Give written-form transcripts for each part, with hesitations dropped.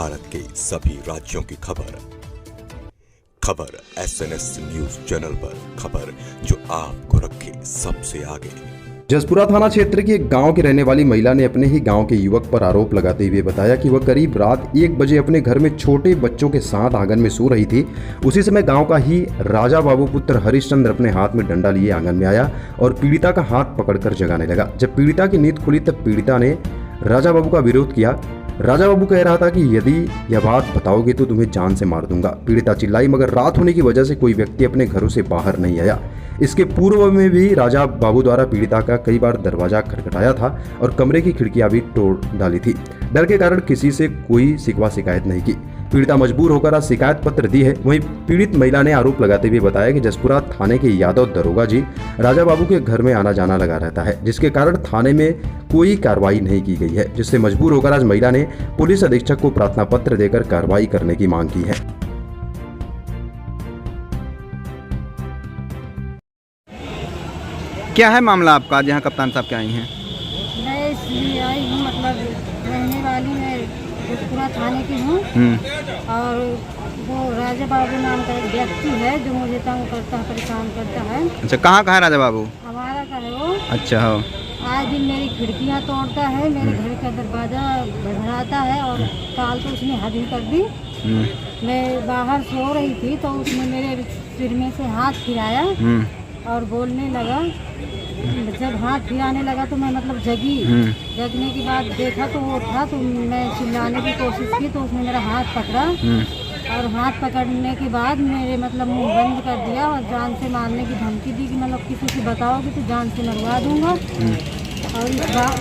भारत के सभी राज्यों की खबर SNS न्यूज चैनल पर, खबर जो आपको रखे सबसे आगे। जसपुरा थाना क्षेत्र के एक गांव की रहने वाली महिला ने अपने ही गांव के युवक पर आरोप लगाते हुए बताया कि वह करीब रात 1 बजे अपने घर में छोटे बच्चों के साथ आंगन में सो रही थी। उसी समय गांव का ही राजा बाबू पुत्र हरिश्चंद्र अपने हाथ में डंडा लिए आंगन में आया और पीड़िता का हाथ पकड़कर जगाने लगा। जब पीड़िता की नींद खुली तब पीड़िता ने राजा बाबू का विरोध किया। राजा बाबू कह रहा था कि यदि यह बात बताओगे तो तुम्हें जान से मार दूंगा। पीड़िता चिल्लाई, मगर रात होने की वजह से कोई व्यक्ति अपने घरों से बाहर नहीं आया। इसके पूर्व में भी राजा बाबू द्वारा पीड़िता का कई बार दरवाजा खटखटाया था और कमरे की खिड़कियां भी तोड़ डाली थी। डर के कारण किसी से कोई शिकवा शिकायत नहीं की। पीड़िता मजबूर होकर आज शिकायत पत्र दी है। वहीं पीड़ित महिला ने आरोप लगाते हुए बताया कि जसपुरा थाने के यादव दरोगा जी राजा बाबू के घर में आना जाना लगा रहता है, जिसके कारण थाने में कोई कार्रवाई नहीं की गई है, जिससे मजबूर होकर आज महिला ने पुलिस अधीक्षक को प्रार्थना पत्र देकर कार्रवाई करने की मांग की है। क्या है मामला आपका, आज यहाँ कप्तान साहब क्या आई हैं? मैं इसलिए आई हूँ, मतलब रहने वाली मैं जसपुरा थाने की हूँ और वो राजा बाबू नाम का एक व्यक्ति है जो मुझे तंग करता है, परेशान करता है। अच्छा, कहाँ है राजा बाबू? हमारा का है वो। अच्छा हो। आज दिन मेरी खिड़कियाँ तोड़ता है, मेरे घर का दरवाजा भड़ाता है और काल तो उसने हद ही कर दी। मैं बाहर सो रही थी तो उसने मेरे सिर में से हाथ फिराया और बोलने लगा। जब हाथ फिराने लगा तो मैं मतलब जगी। जगने के बाद देखा तो वो था, तो मैं चिल्लाने की कोशिश की तो उसने मेरा हाथ पकड़ा और हाथ पकड़ने के बाद मेरे मतलब मुंह बंद कर दिया और जान से मारने की धमकी दी कि मतलब किसी से बताओगे तो जान से मरवा दूंगा और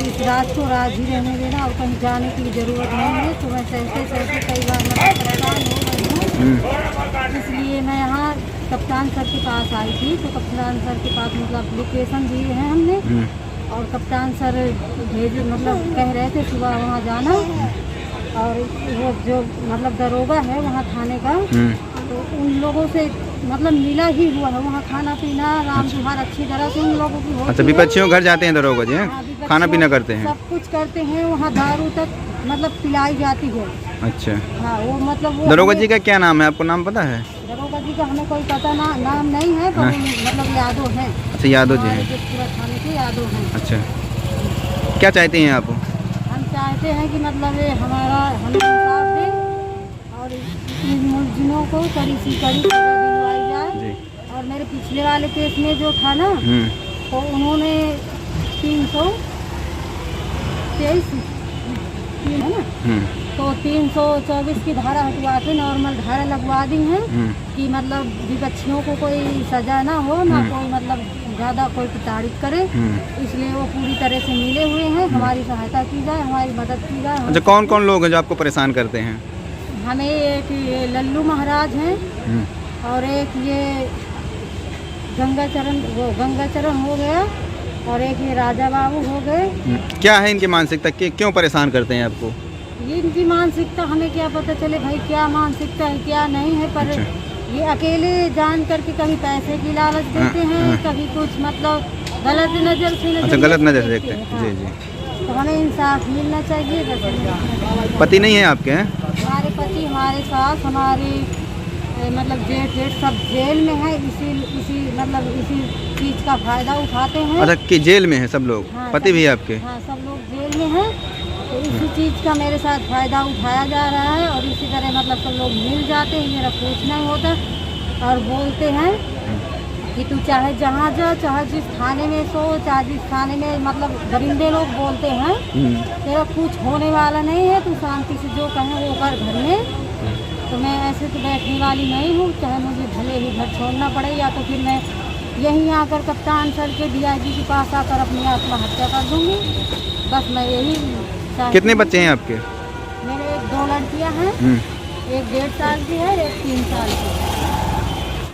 इस रात को राज ही रहने देना और कहीं जाने की ज़रूरत नहीं है। तो मैं सहते कई बार मतलब परेशान हो गई हूँ, इसलिए मैं यहाँ कप्तान सर के पास आई थी। तो कप्तान सर के पास मतलब एप्लीकेशन दिए हैं हमने और कप्तान सर भेजे मतलब कह रहे थे सुबह वहाँ जाना और वो जो मतलब दरोगा है वहाँ थाने का तो उन लोगों से मतलब मिला ही हुआ है। वहाँ खाना पीना राम त्योहार अच्छी तरह से उन लोगों की होती है। अच्छा, विपक्षियों घर जाते हैं दरोगा जी? खाना पीना करते हैं, सब कुछ करते हैं। वहाँ दारू तक मतलब पिलाई जाती है। अच्छा हाँ, वो मतलब वो दरोगा जी का क्या नाम है, आपको नाम पता है? दरोगा जी का हमें कोई पता नाम नहीं है, पर मतलब यादव हैं। अच्छा, यादव जी हैं। जसपुरा थाने के यादव हैं। अच्छा, क्या चाहते हैं आप? हम चाहते हैं कि मतलब ये हमारा हमें इंसाफ दे और इन मुलजिमों को कड़ी सी कड़ी सजा दिलवाई जाए। और मेरे पिछले वाले केस में जो था ना तो उन्होंने 323 है ना, तो 324 की धारा हटवा के नॉर्मल धारा लगवा दी है कि मतलब विपक्षियों को कोई सजा ना हो, ना कोई मतलब ज़्यादा कोई प्रताड़ित करे। इसलिए वो पूरी तरह से मिले हुए हैं। हमारी सहायता की जाए, हमारी मदद की जाए। अच्छा, कौन कौन लोग हैं जो आपको परेशान करते हैं? हमें एक ये लल्लू महाराज हैं और एक ये गंगाचरण हो गया और एक ये राजा बाबू हो गए। क्या है इनकी मानसिकता, क्यों परेशान करते हैं आपको? ये इनकी मानसिकता हमें क्या पता चले भाई, क्या मानसिकता है क्या नहीं है, पर ये अकेले जान करके कभी पैसे की लालच देते हैं, कभी कुछ मतलब गलत नज़र से अच्छा, गलत नज़र से देखते हैं। जी जी, तो हमें इंसाफ मिलना चाहिए। बस पति नहीं है आपके? हैं हमारे पति, हमारे सास, हमारी मतलब जेठ सब जेल में है। इसी मतलब इसी चीज़ का फ़ायदा उठाते हैं। अच्छा, कि जेल में है सब लोग? हाँ, पति भी है आपके? हाँ, सब लोग जेल में हैं। तो इसी चीज़ का मेरे साथ फ़ायदा उठाया जा रहा है और इसी तरह मतलब सब लोग मिल जाते हैं। मेरा कुछ नहीं होता और बोलते हैं कि तू चाहे जहाँ जा, चाहे जिस थाने में सो, चाहे जिस थाने में मतलब दरिंदे लोग बोलते हैं तेरा कुछ होने वाला नहीं है, तू शांति से जो कहें वो कर घर में। तो मैं ऐसे तो बैठने वाली नहीं हूँ, चाहे मुझे भले ही घर छोड़ना पड़े या तो फिर मैं यहीं आकर कप्तान सर के DIG के पास आकर अपनी आत्महत्या कर दूँगी। बस मैं यही। कितने बच्चे हैं आपके? मेरे 2 लड़कियां हैं, एक 1.5 साल की है, एक 3 साल की है।